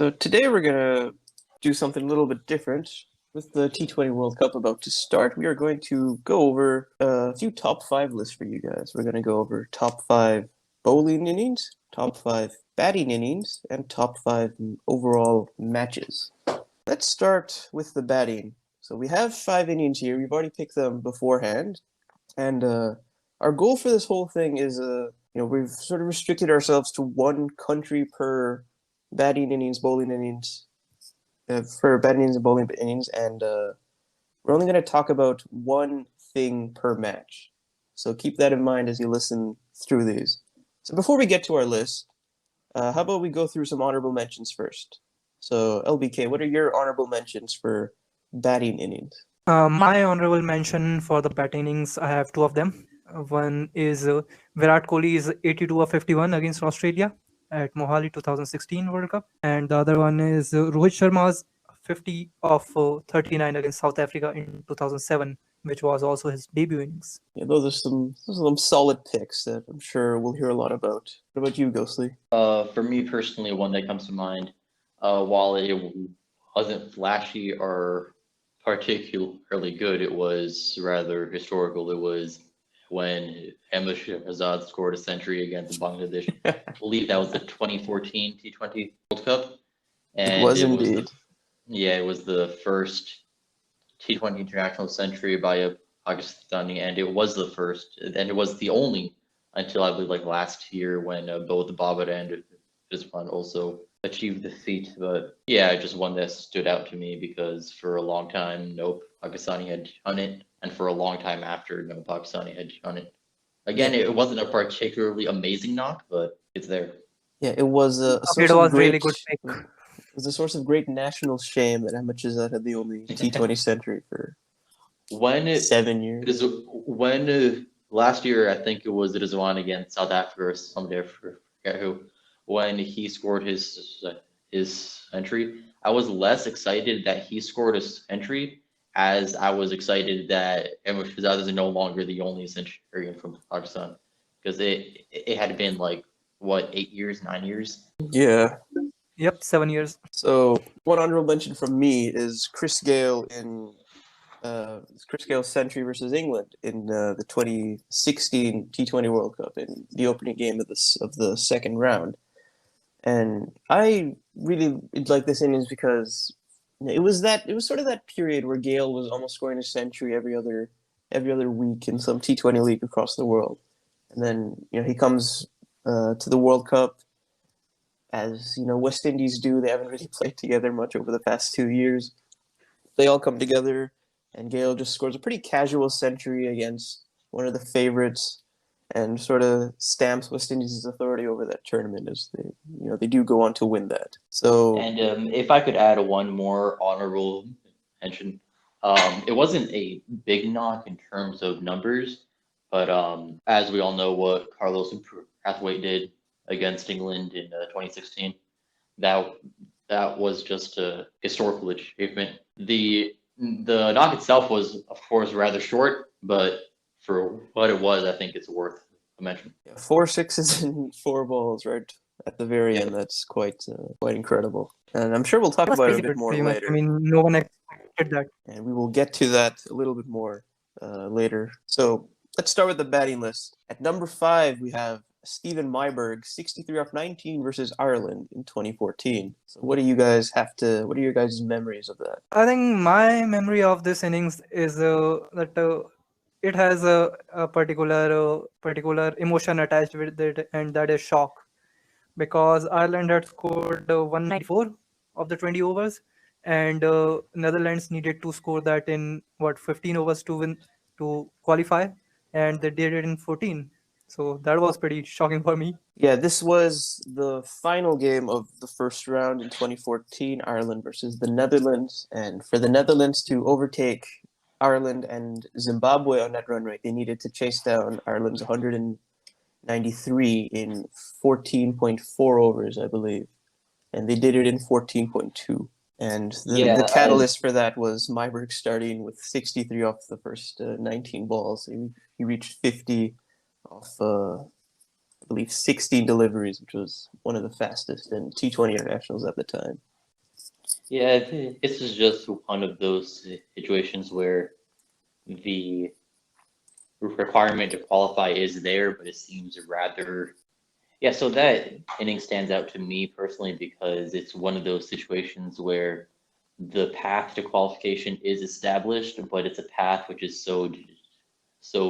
So today we're gonna do something a little bit different. With the T20 World Cup about to start, we are going to go over a few top five lists for you guys. We're going to go over top five bowling innings, top five batting innings, and top five overall matches. Let's start with the batting. So we have five innings here. We've already picked them beforehand, and our goal for this whole thing is, we've sort of restricted ourselves to one country per batting innings, bowling innings. For batting innings and bowling innings, and we're only going to talk about one thing per match. So keep that in mind as you listen through these. So before we get to our list, how about we go through some honorable mentions first? So LBK, what are your honorable mentions for batting innings? My honorable mention for the batting innings, I have two of them. One is Virat Kohli's 82 of 51 against Australia at Mohali 2016 World Cup, and the other one is Rohit Sharma's 50 of 39 against South Africa in 2007, which was also his debut innings. Yeah, those are some solid picks that I'm sure we'll hear a lot about. What about you, Ghostly? For me personally, one that comes to mind, while it wasn't flashy or particularly good, it was rather historical. It was when Ahmed Shahzad scored a century against Bangladesh. I believe that was the 2014 T20 World Cup. And it was indeed. It was the first T20 international century by a Pakistani, and it was the first, and it was the only until I believe like last year when both Babar and Rizwan also achieved the feat. But yeah, just one that stood out to me because for a long time, no Pakistani had done it, and for a long time after, no Pakistani had done it. Again, it wasn't a particularly amazing knock, but it's there. Yeah, it was a source It was of great, really good pick. It was a source of great national shame that Ahmed Shahzad had the only T20 century for 7 years. When last year, I think it was Rizwan against South Africa or somebody, I forget who, when he scored his entry, I was less excited that he scored his entry as I was excited that Ahmed Shahzad is no longer the only centurion from Pakistan, because it had been like what 8 years, 9 years. Yeah. Yep, 7 years. So one honorable mention from me is Chris Gale in Chris Gale's century versus England in the 2016 T20 World Cup in the opening game of the second round. And I really like this innings because it was sort of that period where Gale was almost scoring a century every other week in some T20 league across the world. And then he comes to the World Cup. As West Indies do. They haven't really played together much over the past 2 years. They all come together, and Gale just scores a pretty casual century against one of the favorites, and sort of stamps West Indies' authority over that tournament as they do go on to win that. So, and if I could add one more honorable mention, it wasn't a big knock in terms of numbers, but as we all know, what Carlos Brathwaite did against England in 2016, that was just a historical achievement. The knock itself was, of course, rather short, but for what it was, I think it's worth a mention. Yeah, 4 sixes and 4 balls right at the very end. That's quite incredible, and I'm sure we'll talk about it a bit more later. I mean, no one expected that, and we will get to that a little bit more later. So let's start with the batting list. At number 5, we have Stephen Myberg, 63 off 19 versus Ireland in 2014. So what are your guys' memories of that? I think my memory of this innings is that it has a particular emotion attached with it, and that is shock, because Ireland had scored 194 of the 20 overs, and Netherlands needed to score that in 15 overs to qualify, and they did it in 14. So that was pretty shocking for me. Yeah, this was the final game of the first round in 2014, Ireland versus the Netherlands. And for the Netherlands to overtake Ireland and Zimbabwe on that run rate, they needed to chase down Ireland's 193 in 14.4 overs, I believe. And they did it in 14.2. And the catalyst for that was Myberg starting with 63 off the first 19 balls. He reached 50 off, I believe, 16 deliveries, which was one of the fastest in T20 internationals at the time. Yeah, this is just one of those situations where the requirement to qualify is there, but it seems rather. Yeah, so that inning stands out to me personally because it's one of those situations where the path to qualification is established, but it's a path which is so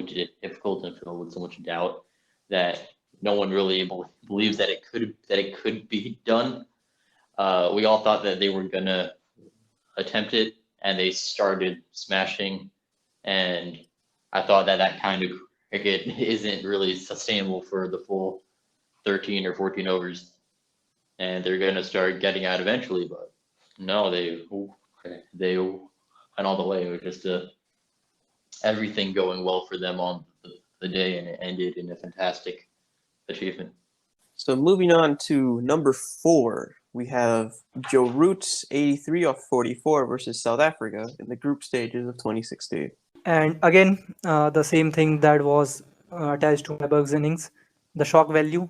difficult and filled with so much doubt that no one really believes that it could be done. We all thought that they were gonna attempt it, and they started smashing. And I thought that that kind of cricket isn't really sustainable for the full 13 or 14 overs, and they're gonna start getting out eventually. But no, they went all the way. It was just everything going well for them on the day, and it ended in a fantastic achievement. So moving on to number 4, we have Joe Root's 83 off 44 versus South Africa in the group stages of 2016. And again, the same thing that was attached to Myberg's innings, the shock value,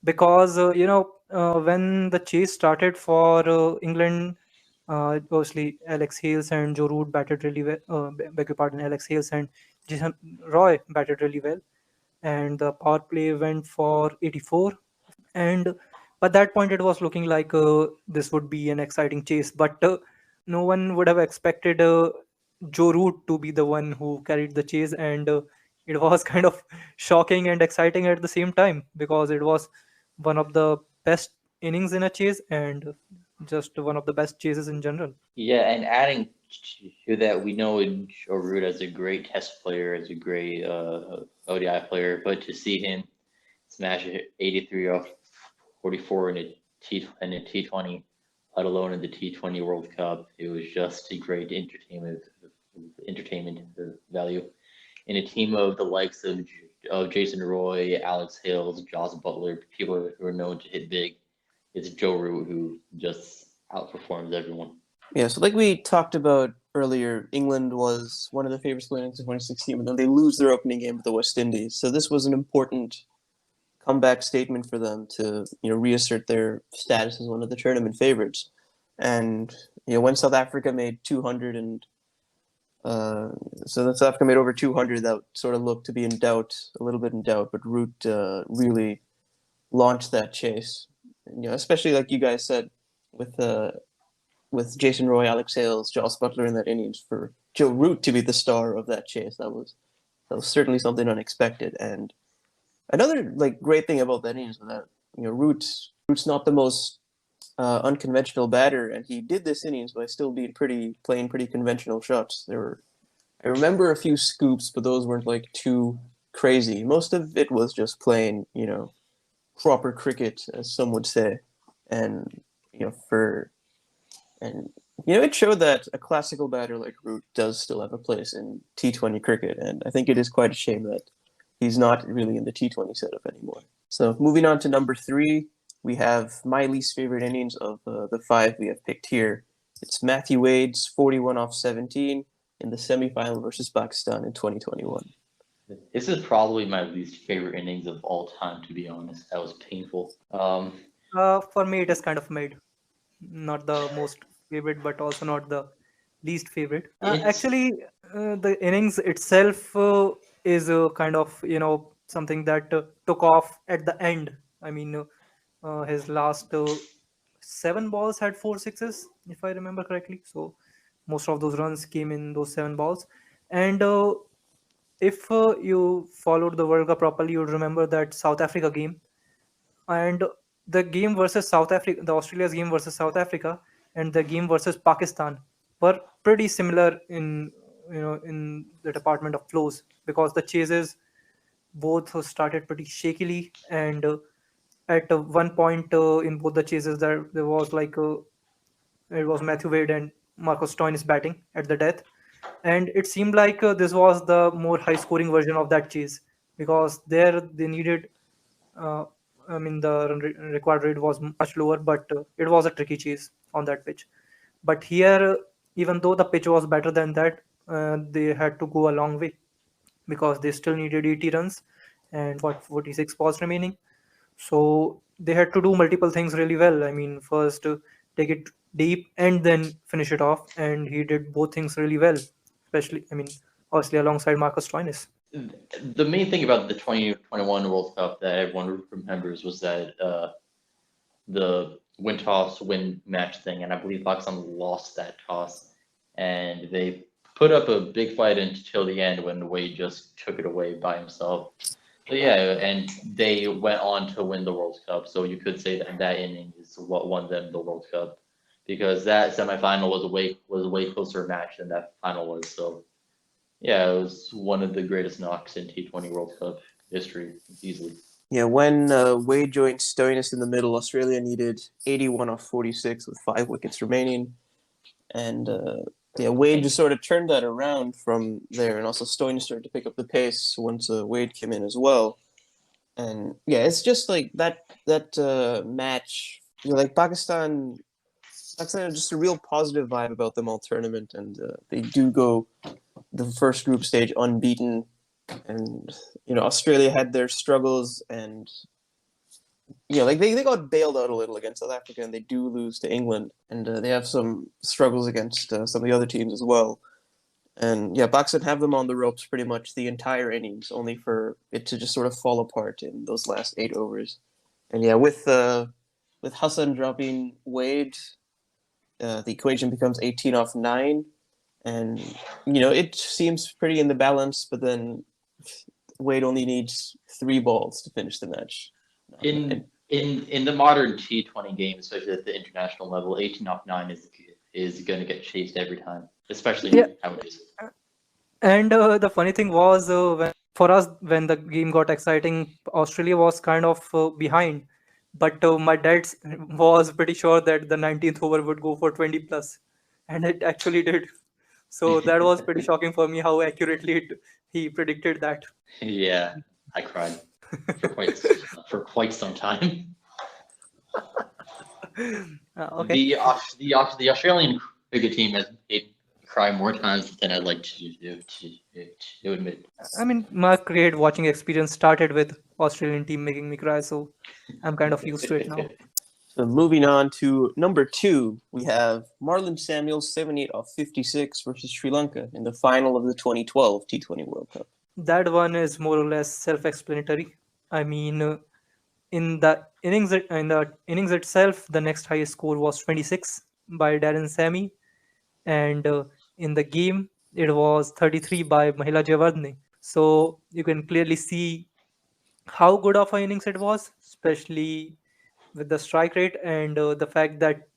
because when the chase started for England, mostly Alex Hales and Joe Root batted really well. Beg your pardon, Alex Hales and Jason Roy batted really well, and the power play went for 84. And by that point, it was looking like this would be an exciting chase, but no one would have expected Joe Root to be the one who carried the chase, and it was kind of shocking and exciting at the same time because it was one of the best innings in a chase and just one of the best chases in general. Yeah, and adding to that, we know Joe Root as a great test player, as a great ODI player, but to see him smash 83 off 44 in a T20, let alone in the T20 World Cup, it was just a great entertainment value. In a team of the likes of Jason Roy, Alex Hales, Joss Butler, people who are known to hit big, it's Joe Root who just outperforms everyone. Yeah, so like we talked about earlier, England was one of the favorites going into 2016, but then they lose their opening game with the West Indies. So this was an important comeback statement for them to reassert their status as one of the tournament favorites. And when South Africa made 200 and so South Africa made over 200, that sort of looked to be a little bit in doubt, but Root really launched that chase. And, especially like you guys said with Jason Roy, Alex Hales, Joss Butler in that innings, for Joe Root to be the star of that chase, that was certainly something unexpected. And another great thing about that innings was that Root's not the most unconventional batter, and he did this innings by still playing pretty conventional shots. I remember a few scoops, but those weren't too crazy. Most of it was just playing proper cricket, as some would say, and it showed that a classical batter like Root does still have a place in T20 cricket, and I think it is quite a shame that he's not really in the T20 setup anymore. So moving on to number 3, we have my least favorite innings of the 5 we have picked here. It's Matthew Wade's 41 off 17 in the semifinal versus Pakistan in 2021. This is probably my least favorite innings of all time, to be honest. That was painful. For me, it is kind of mid, not the most favorite, but also not the least favorite. Actually, the innings itself is kind of something that took off at the end. I mean, his last 7 balls had 4 sixes, if I remember correctly. So most of those runs came in those 7 balls. And if you followed the World Cup properly, you'd remember that South Africa game, and the game versus South Africa, the Australia's game versus South Africa, and the game versus Pakistan were pretty similar in the department of flows, because the chases both started pretty shakily, and at one point in both the chases there was it was Matthew Wade and Marcus Stoinis batting at the death, and it seemed like this was the more high scoring version of that chase, because there they needed uh, I mean, the required rate was much lower, but it was a tricky chase on that pitch. But here, even though the pitch was better than that, they had to go a long way, because they still needed 80 runs and 46 balls remaining. So they had to do multiple things really well. I mean, first take it deep, and then finish it off. And he did both things really well, especially, obviously alongside Marcus Stoinis. The main thing about the 2021 World Cup that everyone remembers was that the win toss win match thing, and I believe Pakistan lost that toss, and they put up a big fight until the end when Wade just took it away by himself. But yeah, and they went on to win the World Cup, so you could say that that inning is what won them the World Cup, because that semifinal was a way closer match than that final was. So yeah, it was one of the greatest knocks in T20 World Cup history, easily. Yeah, when Wade joined Stoinis in the middle, Australia needed 81 off 46 with 5 wickets remaining. And yeah, Wade just sort of turned that around from there. And also Stoinis started to pick up the pace once Wade came in as well. And yeah, it's just like that match. Like Pakistan had just a real positive vibe about them all tournament. And they do go the first group stage unbeaten. And, Australia had their struggles and like they got bailed out a little against South Africa, and they do lose to England, and they have some struggles against some of the other teams as well. And yeah, Pakistan have them on the ropes pretty much the entire innings, only for it to just sort of fall apart in those last 8 overs. And yeah, with Hassan dropping Wade, the equation becomes 18 off 9, and it seems pretty in the balance. But then Wade only needs 3 balls to finish the match. In the modern T20 game, especially at the international level, 18 off 9 is going to get chased every time, especially nowadays. And the funny thing was, for us, when the game got exciting, Australia was kind of behind. But my dad was pretty sure that the 19th over would go for 20 plus, and it actually did. So that was pretty shocking for me how accurately he predicted that. Yeah, I cried for quite some time. Okay. The Australian cricket team has made me cry more times than I'd like to admit. My great watching experience started with Australian team making me cry, so I'm kind of used to it now. So moving on to number 2, we have Marlon Samuels 78 off 56 versus Sri Lanka in the final of the 2012 T20 World Cup. That one is more or less self-explanatory. In the innings itself, the next highest score was 26 by Darren Sammy, and in the game it was 33 by Mahela Jayawardene. So you can clearly see how good of an innings it was, especially with the strike rate and the fact that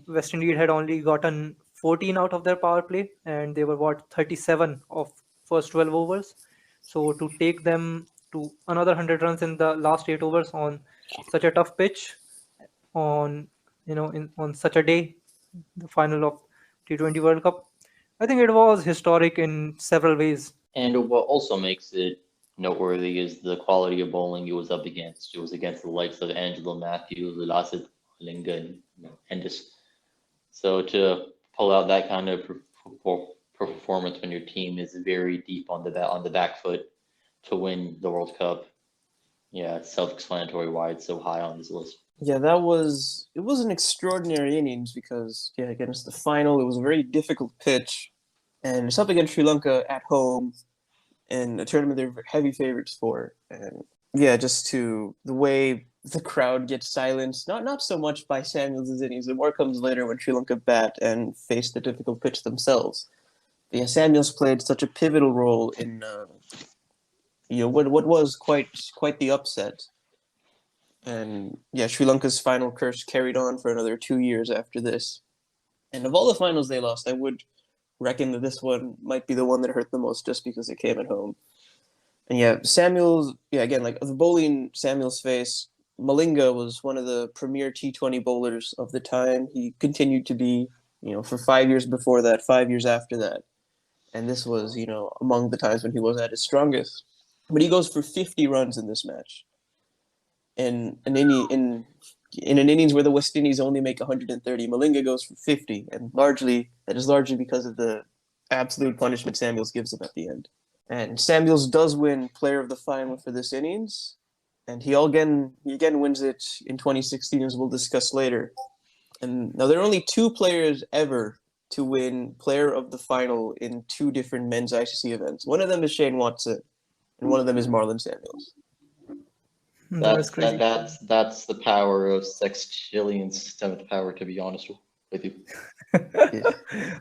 West Indies had only gotten 14 out of their power play, and they were 37 of first 12 overs. So to take them to another 100 runs in the last 8 overs on such a tough pitch, on on such a day, the final of T20 World Cup, I think it was historic in several ways. And what also makes it noteworthy is the quality of bowling he was up against. It was against the likes of Angelo Matthews, Lasit Linga, and just so to pull out that kind of performance when your team is very deep on the back foot to win the World Cup. Yeah, it's self-explanatory why it's so high on this list. Yeah, it was an extraordinary innings because against the final, it was a very difficult pitch, and it's up against Sri Lanka at home in a tournament they're heavy favorites for. And yeah, just to the way the crowd gets silenced, not so much by Samuels' innings, the more comes later when Sri Lanka bat and face the difficult pitch themselves. But yeah, Samuels played such a pivotal role in what was quite the upset. And yeah, Sri Lanka's final curse carried on for another 2 years after this. And of all the finals they lost, I would reckon that this one might be the one that hurt the most just because it came at home. And yeah, Samuels, again, like the bowling Samuels face, Malinga was one of the premier T20 bowlers of the time. He continued to be, for 5 years before that, 5 years after that. And this was, among the times when he was at his strongest. But he goes for 50 runs in this match. In an innings where the West Indies only make 130, Malinga goes for 50, and that is largely because of the absolute punishment Samuels gives him at the end. And Samuels does win Player of the Final for this innings, and he again wins it in 2016, as we'll discuss later. And now there are only 2 players ever to win Player of the Final in 2 different men's ICC events. One of them is Shane Watson, and one of them is Marlon Samuels. That is crazy. That's the power of Sextillion's 7th power, to be honest with you.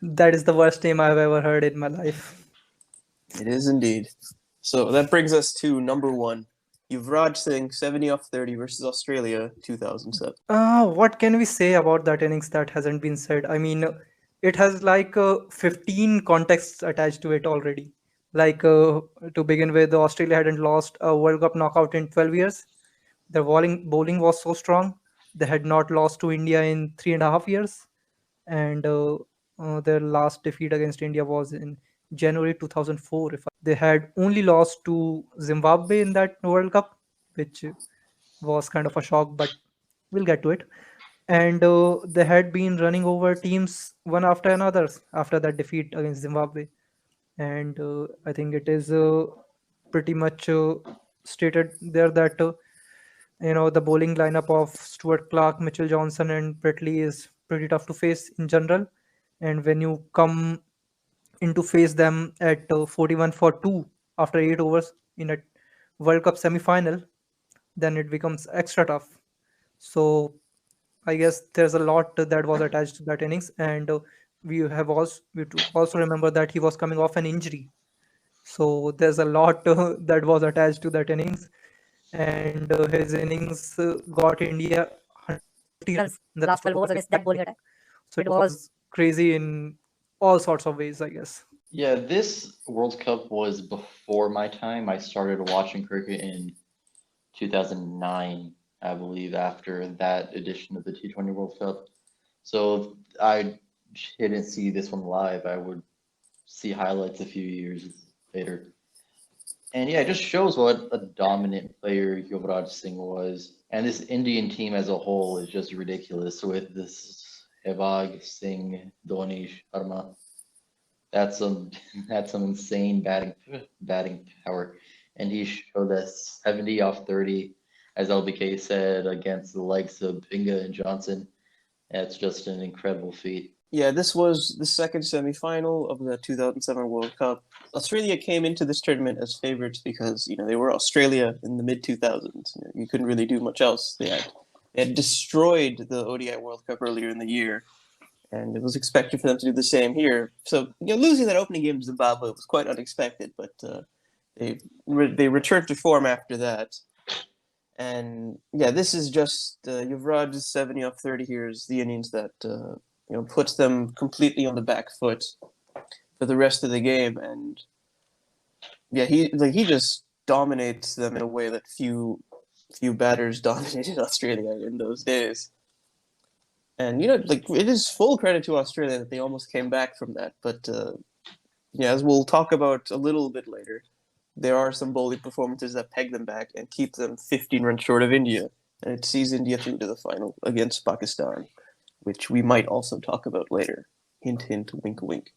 That is the worst name I've ever heard in my life. It is indeed. So that brings us to number 1. Yuvraj Singh, 70 off 30 versus Australia, 2007. What can we say about that innings that hasn't been said? I mean, it has like 15 contexts attached to it already. Like, to begin with, Australia hadn't lost a World Cup knockout in 12 years. Their bowling was so strong. They had not lost to India in 3.5 years. And their last defeat against India was in January 2004. They had only lost to Zimbabwe in that World Cup, which was kind of a shock, but we'll get to it. And they had been running over teams one after another after that defeat against Zimbabwe. And I think it is pretty much stated there that the bowling lineup of Stuart Clark, Mitchell Johnson, and Brett Lee is pretty tough to face in general. And when you come in to face them at 41 for 2 after 8 overs in a World Cup semi-final, then it becomes extra tough. So I guess there's a lot that was attached to that innings, and we also remember that he was coming off an injury. So there's a lot that was attached to that innings, and his innings got India 150 runs in the last 12 overs against that bowling attack. So it was crazy in all sorts of ways, I guess. Yeah, this World Cup was before my time. I started watching cricket in 2009, I believe, after that edition of the T20 World Cup. So I didn't see this one live. I would see highlights a few years later. And yeah, it just shows what a dominant player Yuvraj Singh was. And this Indian team as a whole is just ridiculous with this Sehwag, Singh, Dhoni, Sharma. That's some insane batting power. And he showed us 70 off 30, as LBK said, against the likes of Binga and Johnson. That's just an incredible feat. Yeah, this was the second semi-final of the 2007 World Cup. Australia came into this tournament as favorites because they were Australia in the mid 2000s. You couldn't really do much else. They had destroyed the ODI World Cup earlier in the year, and it was expected for them to do the same here. So losing that opening game to Zimbabwe was quite unexpected, but they returned to form after that. And yeah, this is just Yuvraj's 70 off 30 here is the innings that puts them completely on the back foot for the rest of the game. And yeah, he just dominates them in a way that few batters dominated Australia in those days. And it is full credit to Australia that they almost came back from that. But as we'll talk about a little bit later, there are some bowling performances that peg them back and keep them 15 runs short of India. And it sees India through to the final against Pakistan, which we might also talk about later. Hint, hint, wink, wink.